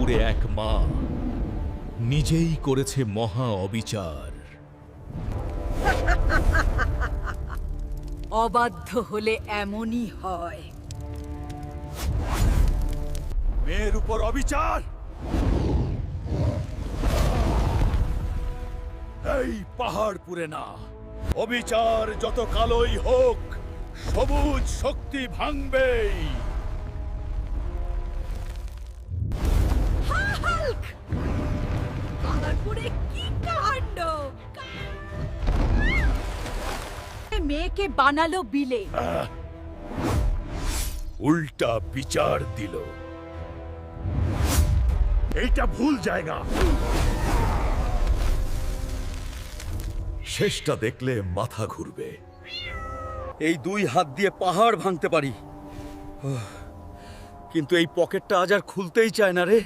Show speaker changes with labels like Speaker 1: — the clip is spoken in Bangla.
Speaker 1: পাহাড়পুরে এক মা নিজেই করেছে মহা অবিচার।
Speaker 2: অবাধ্য হলে এমনই হয়।
Speaker 1: মেয়ের উপর অবিচার, এই পাহাড়পুরে না। অবিচার যত কালোই হোক, সবুজ শক্তি ভাঙবেই।
Speaker 2: হাল্ক! পাহাড়পুরে কি কাণ্ড! মেয়েকে বানালো বিলে।
Speaker 1: উল্টা বিচার দিল। এইটা ভুল জায়গা। শেষটা দেখলে মাথা ঘুরবে।
Speaker 3: এই 2 হাত দিয়ে পাহাড় ভাঙতে পারি, কিন্তু এই পকেটটা আজ আর খুলতেই চায় না রে।